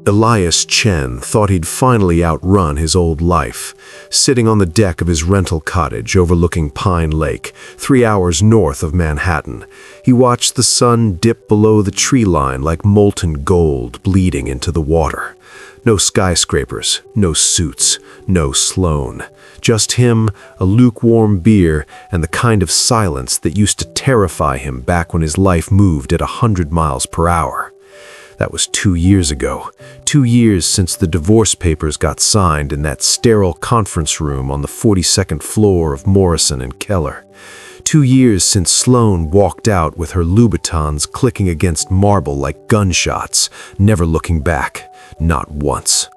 Elias Chen thought he'd finally outrun his old life. Sitting on the deck of his rental cottage overlooking Pine Lake, 3 hours north of Manhattan, he watched the sun dip below the tree line like molten gold bleeding into the water. No skyscrapers, no suits, no Sloan. Just him, a lukewarm beer, and the kind of silence that used to terrify him back when his life moved at 100 miles per hour. That was 2 years ago. 2 years since the divorce papers got signed in that sterile conference room on the 42nd floor of Morrison and Keller. 2 years since Sloan walked out with her Louboutins clicking against marble like gunshots, never looking back, not once.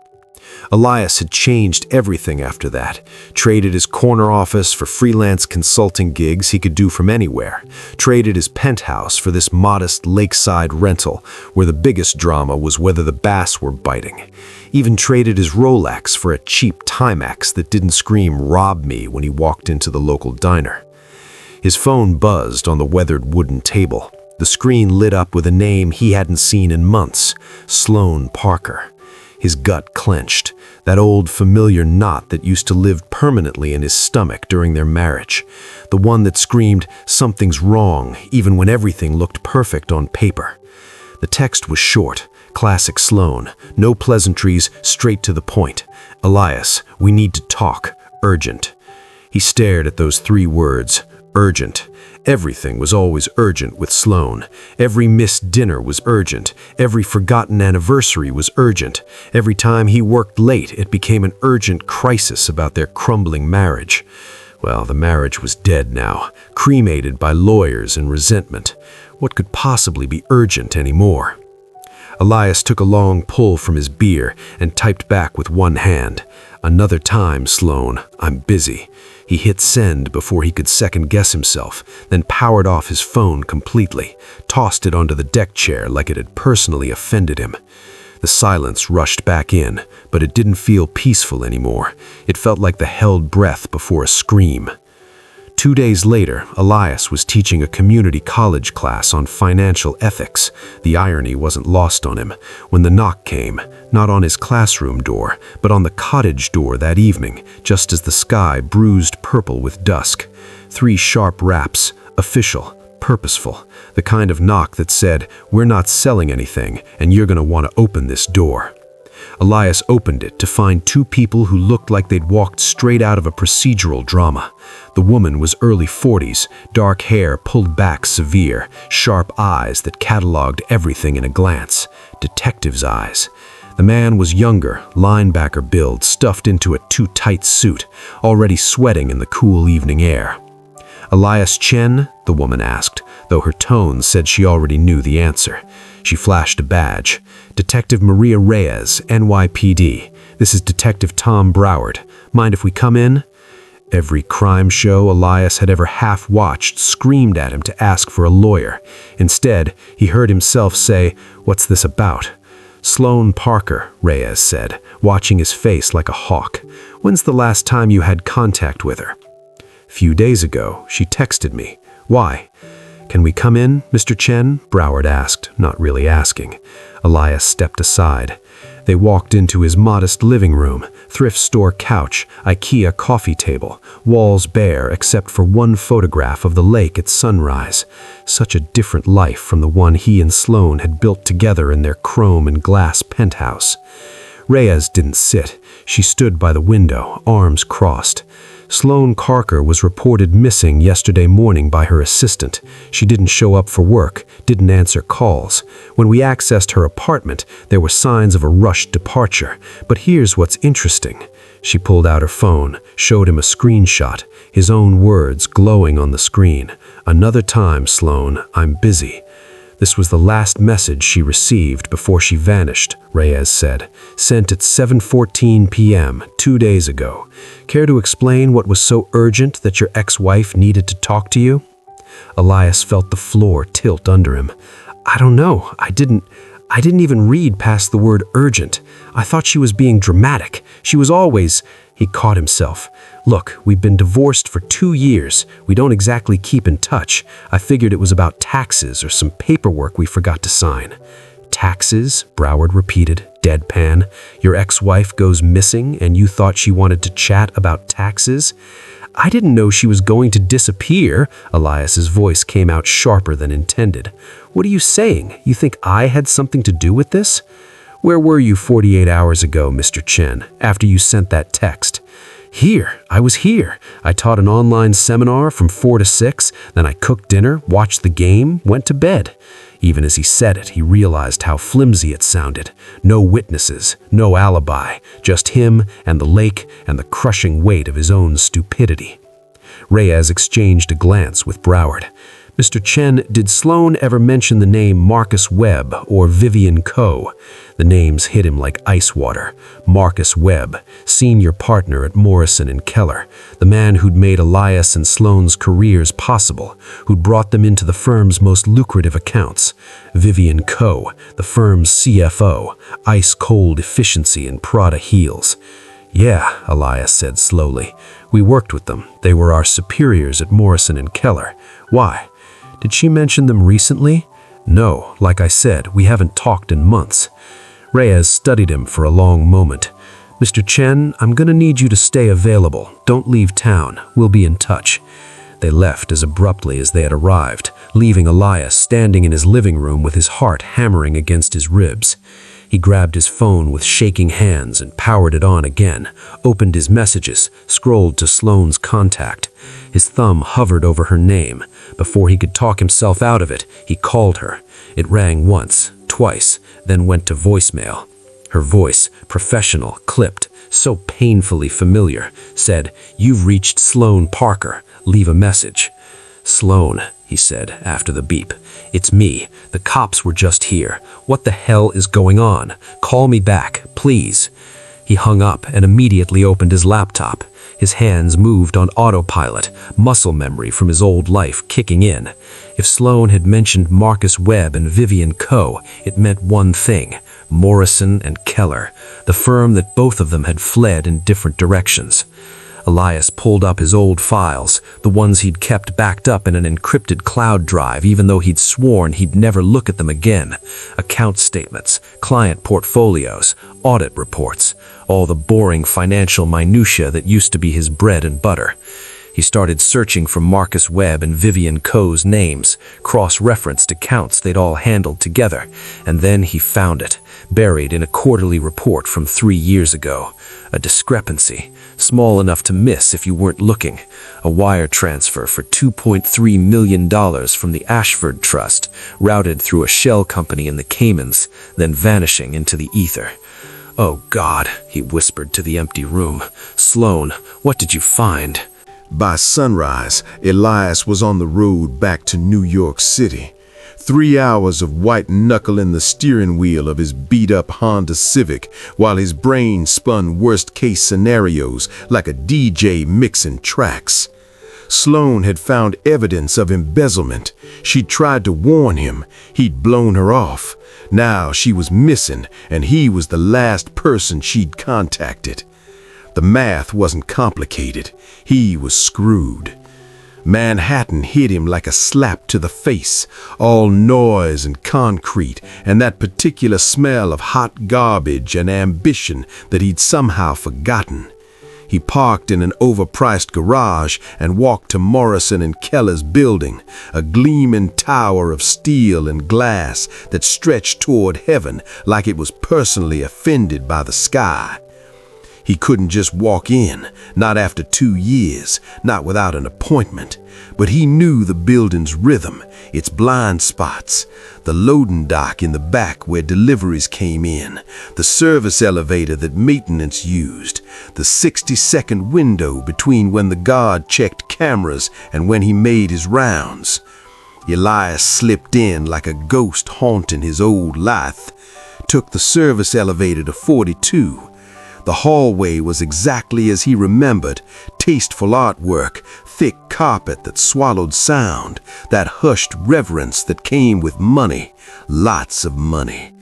Elias had changed everything after that, traded his corner office for freelance consulting gigs he could do from anywhere, traded his penthouse for this modest lakeside rental where the biggest drama was whether the bass were biting, even traded his Rolex for a cheap Timex that didn't scream "rob me" when he walked into the local diner. His phone buzzed on the weathered wooden table. The screen lit up with a name he hadn't seen in months, Sloan Parker. His gut clenched, that old familiar knot that used to live permanently in his stomach during their marriage, the one that screamed, "Something's wrong," even when everything looked perfect on paper. The text was short, classic Sloan, no pleasantries, straight to the point. "Elias, we need to talk, urgent." He stared at those 3 words, urgent. Everything was always urgent with Sloan. Every missed dinner was urgent. Every forgotten anniversary was urgent. Every time he worked late, it became an urgent crisis about their crumbling marriage. Well, the marriage was dead now, cremated by lawyers and resentment. What could possibly be urgent anymore? Elias took a long pull from his beer and typed back with one hand. "Another time, Sloan. I'm busy." He hit send before he could second-guess himself, then powered off his phone completely, tossed it onto the deck chair like it had personally offended him. The silence rushed back in, but it didn't feel peaceful anymore. It felt like the held breath before a scream. 2 days later, Elias was teaching a community college class on financial ethics. The irony wasn't lost on him when the knock came, not on his classroom door, but on the cottage door that evening, just as the sky bruised purple with dusk. 3 sharp raps, official, purposeful, the kind of knock that said, "We're not selling anything, and you're going to want to open this door." Elias opened it to find 2 people who looked like they'd walked straight out of a procedural drama. The woman was early 40s, dark hair pulled back severe, sharp eyes that cataloged everything in a glance, detective's eyes. The man was younger, linebacker build, stuffed into a too-tight suit, already sweating in the cool evening air. "Elias Chen?" the woman asked, though her tone said she already knew the answer. She flashed a badge. "Detective Maria Reyes, NYPD. This is Detective Tom Broward. Mind if we come in?" Every crime show Elias had ever half-watched screamed at him to ask for a lawyer. Instead, he heard himself say, "What's this about?" "Sloan Parker," Reyes said, watching his face like a hawk. "When's the last time you had contact with her?" "Few days ago. She texted me." "Why?" "Can we come in, Mr. Chen?" Broward asked, not really asking. Elias stepped aside. They walked into his modest living room, thrift store couch, IKEA coffee table, walls bare except for one photograph of the lake at sunrise. Such a different life from the one he and Sloan had built together in their chrome and glass penthouse. Reyes didn't sit. She stood by the window, arms crossed. Sloan Parker was reported missing yesterday morning by her assistant. She didn't show up for work, didn't answer calls. When we accessed her apartment, there were signs of a rushed departure. But here's what's interesting. She pulled out her phone, showed him a screenshot, his own words glowing on the screen. "Another time, Sloan. I'm busy." This was the last message she received before she vanished, Reyes said. Sent at 7:14 p.m., 2 days ago. Care to explain what was so urgent that your ex-wife needed to talk to you? Elias felt the floor tilt under him. I don't know. I didn't even read past the word urgent. I thought she was being dramatic. She was always... He caught himself. Look, we've been divorced for 2 years. We don't exactly keep in touch. I figured it was about taxes or some paperwork we forgot to sign. Taxes, Broward repeated, deadpan. Your ex-wife goes missing and you thought she wanted to chat about taxes? I didn't know she was going to disappear. Elias's voice came out sharper than intended. What are you saying? You think I had something to do with this? Where were you 48 hours ago, Mr. Chen, after you sent that text? Here. I was here. I taught an online seminar from 4 to 6, then I cooked dinner, watched the game, went to bed. Even as he said it, he realized how flimsy it sounded. No witnesses, no alibi, just him and the lake and the crushing weight of his own stupidity. Reyes exchanged a glance with Broward. Mr. Chen, did Sloan ever mention the name Marcus Webb or Vivian Coe? The names hit him like ice water. Marcus Webb, senior partner at Morrison & Keller, the man who'd made Elias and Sloan's careers possible, who'd brought them into the firm's most lucrative accounts. Vivian Coe, the firm's CFO, ice-cold efficiency and Prada heels. Yeah, Elias said slowly. We worked with them. They were our superiors at Morrison & Keller. Why? Did she mention them recently? No, like I said, we haven't talked in months. Reyes studied him for a long moment. Mr. Chen, I'm gonna need you to stay available. Don't leave town. We'll be in touch. They left as abruptly as they had arrived, leaving Elias standing in his living room with his heart hammering against his ribs. He grabbed his phone with shaking hands and powered it on again, opened his messages, scrolled to Sloan's contact. His thumb hovered over her name. Before he could talk himself out of it, he called her. It rang once, twice, then went to voicemail. Her voice, professional, clipped, so painfully familiar, said, "You've reached Sloan Parker. Leave a message." "Sloan," he said after the beep. "It's me. The cops were just here. What the hell is going on? Call me back, please." He hung up and immediately opened his laptop. His hands moved on autopilot, muscle memory from his old life kicking in. If Sloan had mentioned Marcus Webb and Vivian Coe, it meant one thing: Morrison and Keller, the firm that both of them had fled in different directions. Elias pulled up his old files, the ones he'd kept backed up in an encrypted cloud drive even though he'd sworn he'd never look at them again. Account statements, client portfolios, audit reports, all the boring financial minutiae that used to be his bread and butter. He started searching for Marcus Webb and Vivian Coe's names, cross-referenced accounts they'd all handled together, and then he found it, buried in a quarterly report from 3 years ago. A discrepancy, small enough to miss if you weren't looking. A wire transfer for $2.3 million from the Ashford Trust, routed through a shell company in the Caymans, then vanishing into the ether. "Oh God," he whispered to the empty room. "Sloan, what did you find?" By sunrise, Elias was on the road back to New York City. 3 hours of white-knuckling the steering wheel of his beat-up Honda Civic while his brain spun worst-case scenarios like a DJ mixing tracks. Sloan had found evidence of embezzlement. She'd tried to warn him. He'd blown her off. Now she was missing, and he was the last person she'd contacted. The math wasn't complicated. He was screwed. Manhattan hit him like a slap to the face, all noise and concrete, and that particular smell of hot garbage and ambition that he'd somehow forgotten. He parked in an overpriced garage and walked to Morrison and Keller's building, a gleaming tower of steel and glass that stretched toward heaven like it was personally offended by the sky. He couldn't just walk in, not after 2 years, not without an appointment. But he knew the building's rhythm, its blind spots, the loading dock in the back where deliveries came in, the service elevator that maintenance used, the 60-second window between when the guard checked cameras and when he made his rounds. Elias slipped in like a ghost haunting his old life, took the service elevator to 42. The hallway was exactly as he remembered, tasteful artwork, thick carpet that swallowed sound, that hushed reverence that came with money, lots of money.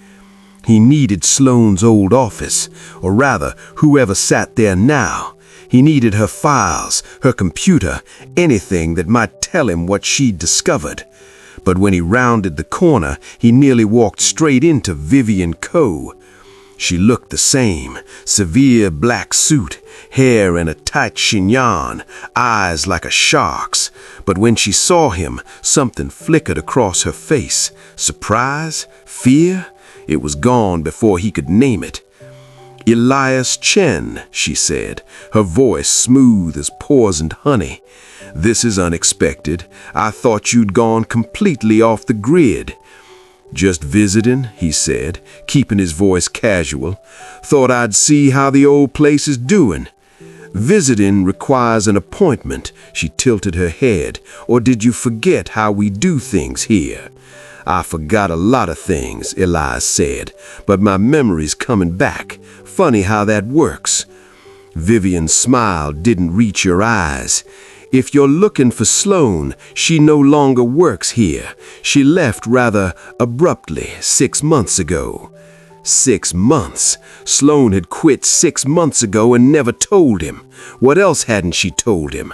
He needed Sloan's old office, or rather, whoever sat there now. He needed her files, her computer, anything that might tell him what she'd discovered. But when he rounded the corner, he nearly walked straight into Vivian Coe. She looked the same, severe black suit, hair in a tight chignon, eyes like a shark's. But when she saw him, something flickered across her face. Surprise? Fear? It was gone before he could name it. "Elias Chen," she said, her voice smooth as poisoned honey. "This is unexpected. I thought you'd gone completely off the grid." "Just visiting," he said, keeping his voice casual. "Thought I'd see how the old place is doing." "Visiting requires an appointment," she tilted her head. "Or did you forget how we do things here?" "I forgot a lot of things," Elias said, "but my memory's coming back. Funny how that works." Vivian's smile didn't reach your eyes. "If you're looking for Sloan, she no longer works here. She left rather abruptly 6 months ago." 6 months? Sloan had quit 6 months ago and never told him. What else hadn't she told him?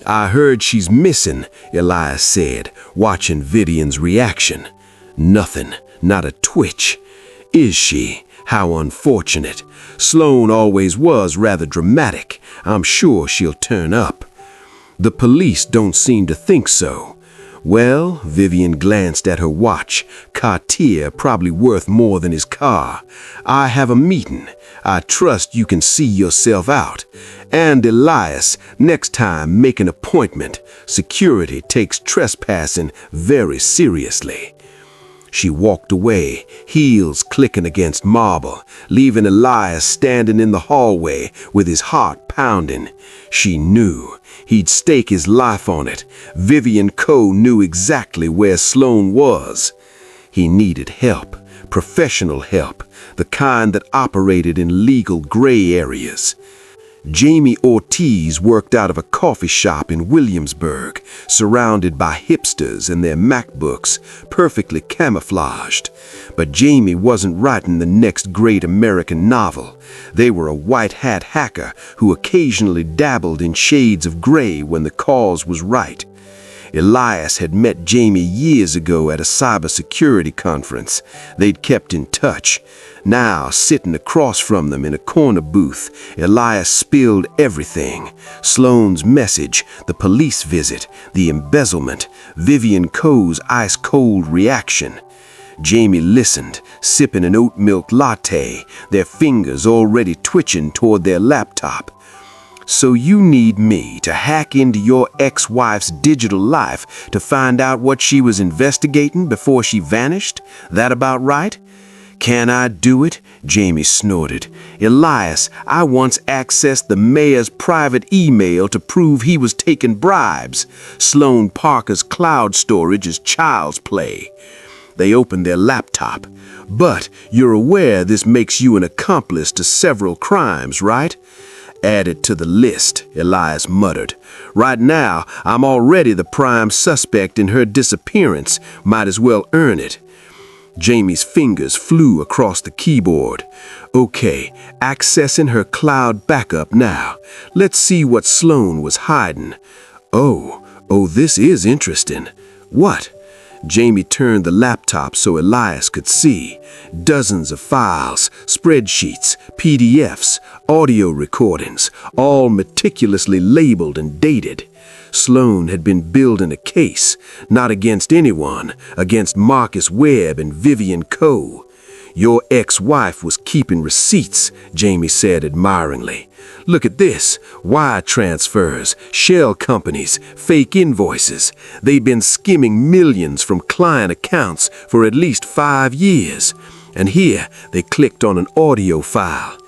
"I heard she's missing," Elias said, watching Vivian's reaction. "Nothing, not a twitch." "Is she? How unfortunate. Sloan always was rather dramatic. I'm sure she'll turn up." "The police don't seem to think so." "Well," Vivian glanced at her watch, "Cartier probably worth more than his car. I have a meeting. I trust you can see yourself out. And Elias, next time make an appointment. Security takes trespassing very seriously." She walked away, heels clicking against marble, leaving Elias standing in the hallway with his heart pounding. She knew. He'd stake his life on it. Vivian Coe knew exactly where Sloan was. He needed help, professional help, the kind that operated in legal gray areas. Jamie Ortiz worked out of a coffee shop in Williamsburg, surrounded by hipsters and their MacBooks, perfectly camouflaged. But Jamie wasn't writing the next great American novel. They were a white-hat hacker who occasionally dabbled in shades of gray when the cause was right. Elias had met Jamie years ago at a cybersecurity conference. They'd kept in touch. Now, sitting across from them in a corner booth, Elias spilled everything. Sloan's message, the police visit, the embezzlement, Vivian Coe's ice-cold reaction. Jamie listened, sipping an oat milk latte, their fingers already twitching toward their laptop. "So you need me to hack into your ex-wife's digital life to find out what she was investigating before she vanished? That about right?" "Can I do it?" Jamie snorted. "Elias, I once accessed the mayor's private email to prove he was taking bribes. Sloan Parker's cloud storage is child's play." They opened their laptop. "But you're aware this makes you an accomplice to several crimes, right?" "Add it to the list," Elias muttered. "Right now, I'm already the prime suspect in her disappearance. Might as well earn it." Jamie's fingers flew across the keyboard. "Okay, accessing her cloud backup now. Let's see what Sloan was hiding." Oh, this is interesting." "What?" Jamie turned the laptop so Elias could see. Dozens of files, spreadsheets, PDFs, audio recordings, all meticulously labeled and dated. Sloan had been building a case, not against anyone, against Marcus Webb and Vivian Coe. "Your ex-wife was keeping receipts," Jamie said admiringly. "Look at this. Wire transfers, shell companies, fake invoices. They've been skimming millions from client accounts for at least 5 years. And here they clicked on an audio file."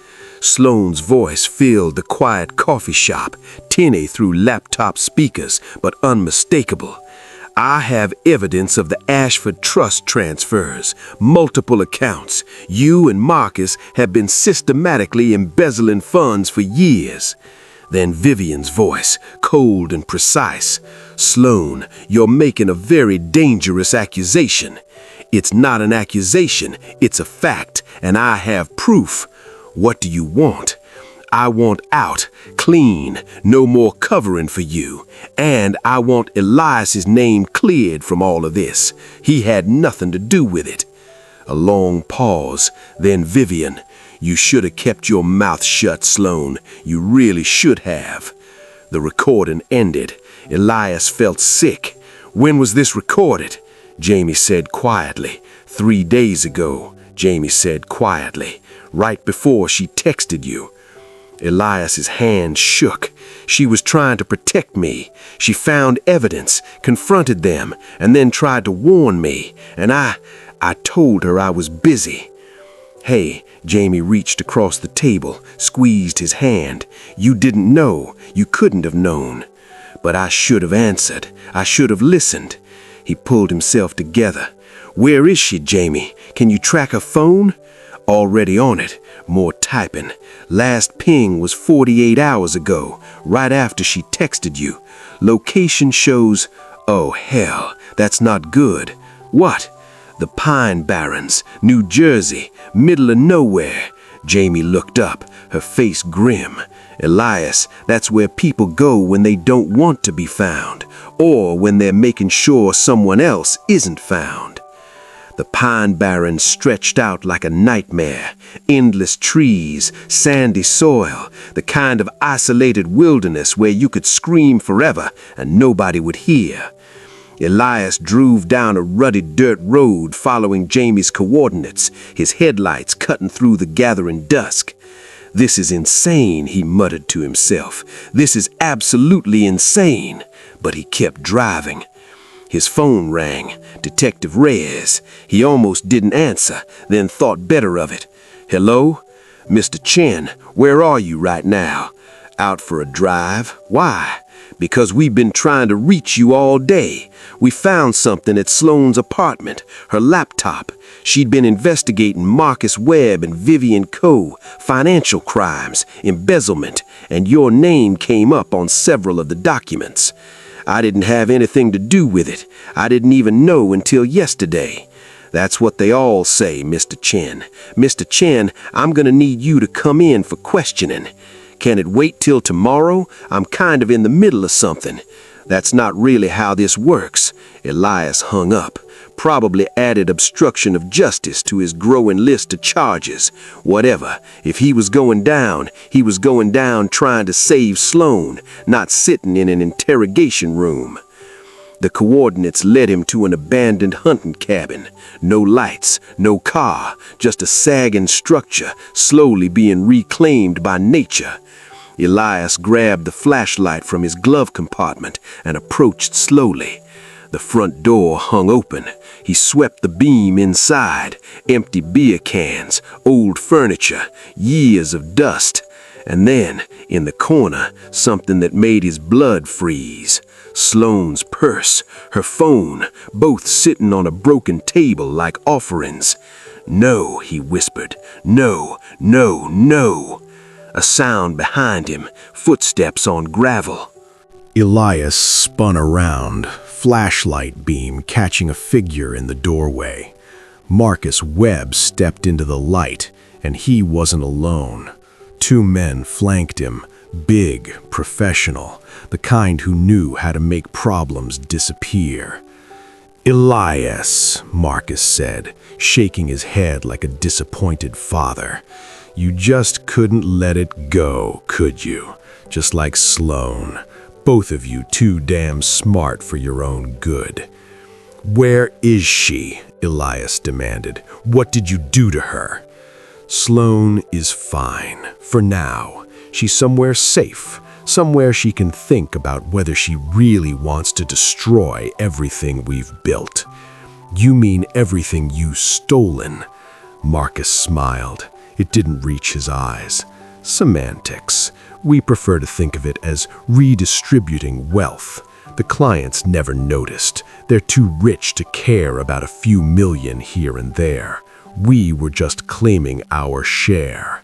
Sloan's voice filled the quiet coffee shop, tinny through laptop speakers, but unmistakable. "I have evidence of the Ashford Trust transfers, multiple accounts. You and Marcus have been systematically embezzling funds for years." Then Vivian's voice, cold and precise. "Sloan, you're making a very dangerous accusation." "It's not an accusation, it's a fact, and I have proof." "What do you want?" I want out, clean, no more covering for you. And I want Elias's name cleared from all of this. He had nothing to do with it. A long pause, then Vivian, you should have kept your mouth shut, Sloan. You really should have. The recording ended. Elias felt sick. When was this recorded? Jamie said quietly. 3 days ago, Jamie said quietly, right before she texted you. Elias's hand shook. She was trying to protect me. She found evidence, confronted them, and then tried to warn me. And I told her I was busy. Hey, Jamie reached across the table, squeezed his hand. You didn't know. You couldn't have known. But I should have answered. I should have listened. He pulled himself together. Where is she, Jamie? Can you track her phone? Already on it. More typing. Last ping was 48 hours ago, right after she texted you. Location shows... Oh, hell, that's not good. What? The Pine Barrens, New Jersey, middle of nowhere. Jamie looked up, her face grim. Elias, that's where people go when they don't want to be found, or when they're making sure someone else isn't found. The Pine Barrens stretched out like a nightmare. Endless trees, sandy soil, the kind of isolated wilderness where you could scream forever and nobody would hear. Elias drove down a rutty dirt road following Jamie's coordinates, his headlights cutting through the gathering dusk. This is insane, he muttered to himself. This is absolutely insane. But he kept driving. His phone rang. Detective Reyes. He almost didn't answer, then thought better of it. Hello? Mr. Chen, where are you right now? Out for a drive? Why? Because we've been trying to reach you all day. We found something at Sloane's apartment, her laptop. She'd been investigating Marcus Webb and Vivian Coe, financial crimes, embezzlement, and your name came up on several of the documents. I didn't have anything to do with it. I didn't even know until yesterday. That's what they all say, Mr. Chen. Mr. Chen, I'm gonna need you to come in for questioning. Can it wait till tomorrow? I'm kind of in the middle of something. That's not really how this works. Elias hung up. Probably added obstruction of justice to his growing list of charges. Whatever. If he was going down, he was going down trying to save Sloane, not sitting in an interrogation room. The coordinates led him to an abandoned hunting cabin. No lights, no car, just a sagging structure, slowly being reclaimed by nature. Elias grabbed the flashlight from his glove compartment and approached slowly. The front door hung open. He swept the beam inside. Empty beer cans, old furniture, years of dust. And then, in the corner, something that made his blood freeze. Sloane's purse, her phone, both sitting on a broken table like offerings. No, he whispered. No, no, no. A sound behind him, footsteps on gravel. Elias spun around, flashlight beam catching a figure in the doorway. Marcus Webb stepped into the light, and he wasn't alone. 2 men flanked him, big, professional, the kind who knew how to make problems disappear. Elias, Marcus said, shaking his head like a disappointed father. You just couldn't let it go, could you? Just like Sloane. Both of you too damn smart for your own good. Where is she? Elias demanded. What did you do to her? Sloane is fine, for now. She's somewhere safe, somewhere she can think about whether she really wants to destroy everything we've built. You mean everything you've stolen? Marcus smiled. It didn't reach his eyes. Semantics. We prefer to think of it as redistributing wealth. The clients never noticed. They're too rich to care about a few million here and there. We were just claiming our share.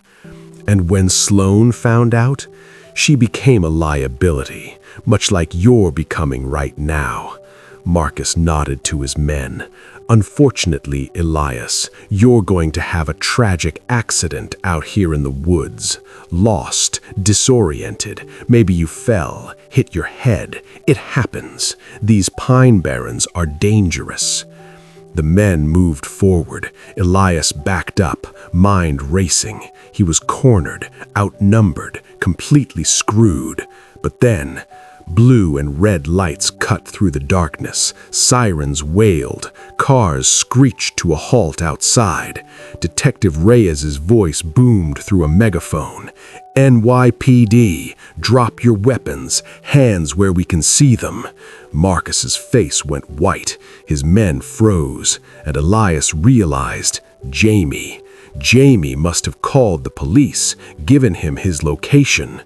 And when Sloane found out, she became a liability, much like you're becoming right now. Marcus nodded to his men. "Unfortunately, Elias, you're going to have a tragic accident out here in the woods. Lost, disoriented, maybe you fell, hit your head. It happens. These pine barrens are dangerous." The men moved forward. Elias backed up, mind racing. He was cornered, outnumbered, completely screwed. But then, blue and red lights cut through the darkness. Sirens wailed. Cars screeched to a halt outside. Detective Reyes's voice boomed through a megaphone. "NYPD, drop your weapons, hands where we can see them." Marcus's face went white, his men froze, and Elias realized Jamie. Jamie must have called the police, given him his location.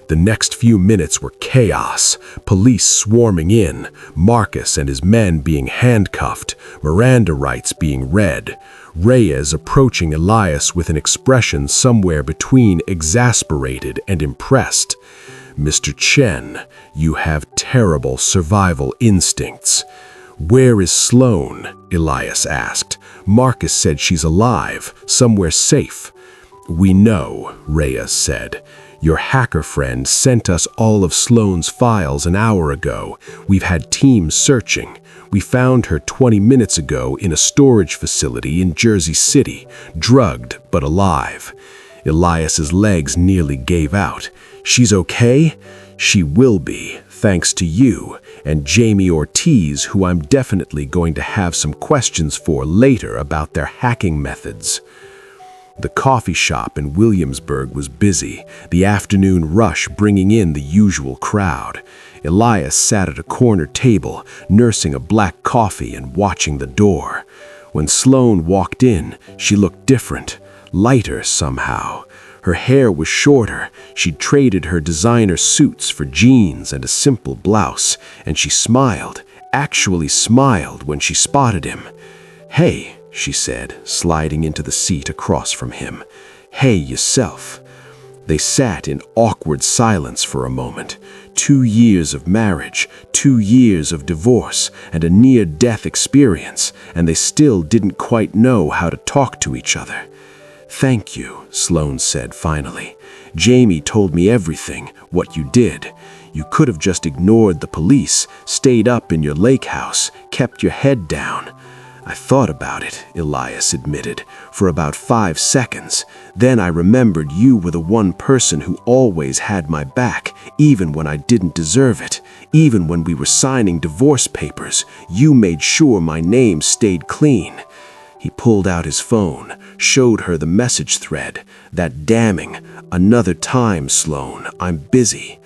The next few minutes were chaos, police swarming in, Marcus and his men being handcuffed, Miranda rights being read, Reyes approaching Elias with an expression somewhere between exasperated and impressed. "Mr. Chen, you have terrible survival instincts." "Where is Sloan?" Elias asked. "Marcus said she's alive, somewhere safe." "We know," Reyes said. "Your hacker friend sent us all of Sloan's files an hour ago. We've had teams searching. We found her 20 minutes ago in a storage facility in Jersey City, drugged but alive." Elias's legs nearly gave out. "She's okay?" "She will be, thanks to you, and Jamie Ortiz, who I'm definitely going to have some questions for later about their hacking methods." The coffee shop in Williamsburg was busy, the afternoon rush bringing in the usual crowd. Elias sat at a corner table, nursing a black coffee and watching the door. When Sloan walked in, she looked different, lighter somehow. Her hair was shorter, she'd traded her designer suits for jeans and a simple blouse, and she smiled, actually smiled when she spotted him. "Hey," she said, sliding into the seat across from him. "Hey, yourself." They sat in awkward silence for a moment. 2 years of marriage, 2 years of divorce, and a near-death experience, and they still didn't quite know how to talk to each other. "Thank you," Sloan said finally. "Jamie told me everything, what you did. You could have just ignored the police, stayed up in your lake house, kept your head down." "I thought about it," Elias admitted, "for about 5 seconds. Then I remembered you were the one person who always had my back, even when I didn't deserve it. Even when we were signing divorce papers, you made sure my name stayed clean." He pulled out his phone, showed her the message thread, that damning, "Another time, Sloan, I'm busy."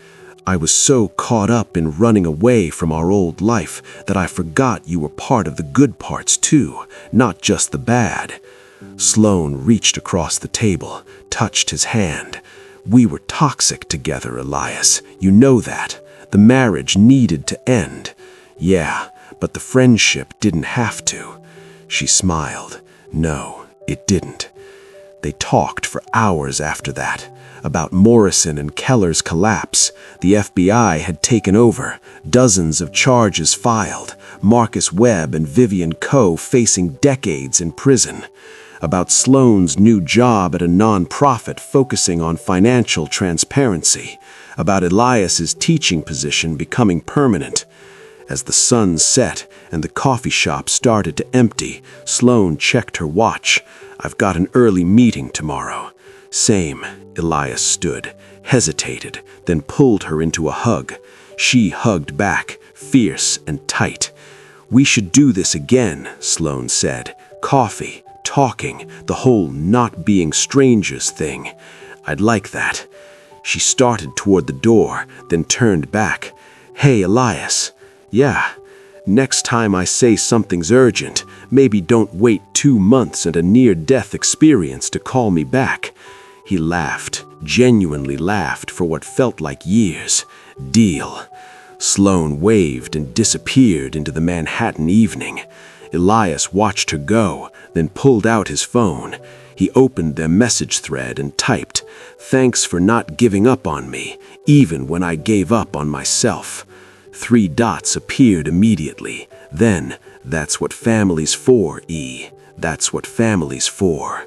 "I was so caught up in running away from our old life that I forgot you were part of the good parts too, not just the bad." Sloan reached across the table, touched his hand. "We were toxic together, Elias. You know that. The marriage needed to end." "Yeah, but the friendship didn't have to." She smiled. "No, it didn't." They talked for hours after that, about Morrison and Keller's collapse. The FBI had taken over, dozens of charges filed, Marcus Webb and Vivian Coe facing decades in prison. About Sloan's new job at a non-profit focusing on financial transparency. About Elias's teaching position becoming permanent. As the sun set and the coffee shop started to empty, Sloan checked her watch. "I've got an early meeting tomorrow." "Same." Elias stood, hesitated, then pulled her into a hug. She hugged back, fierce and tight. "We should do this again," Sloan said. "Coffee, talking, the whole not being strangers thing. I'd like that." She started toward the door, then turned back. "Hey, Elias." "Yeah. Next time I say something's urgent, maybe don't wait 2 months and a near-death experience to call me back." He laughed, genuinely laughed for what felt like years. "Deal." Sloan waved and disappeared into the Manhattan evening. Elias watched her go, then pulled out his phone. He opened their message thread and typed, "Thanks for not giving up on me, even when I gave up on myself." 3 dots appeared immediately, Then, that's what family's for, E. That's what family's for.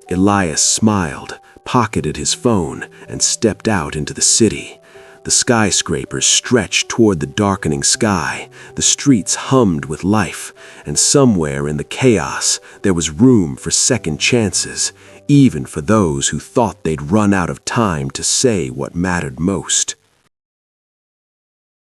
Elias smiled, pocketed his phone, and stepped out into the city. The skyscrapers stretched toward the darkening sky, the streets hummed with life, and somewhere in the chaos there was room for second chances, even for those who thought they'd run out of time to say what mattered most.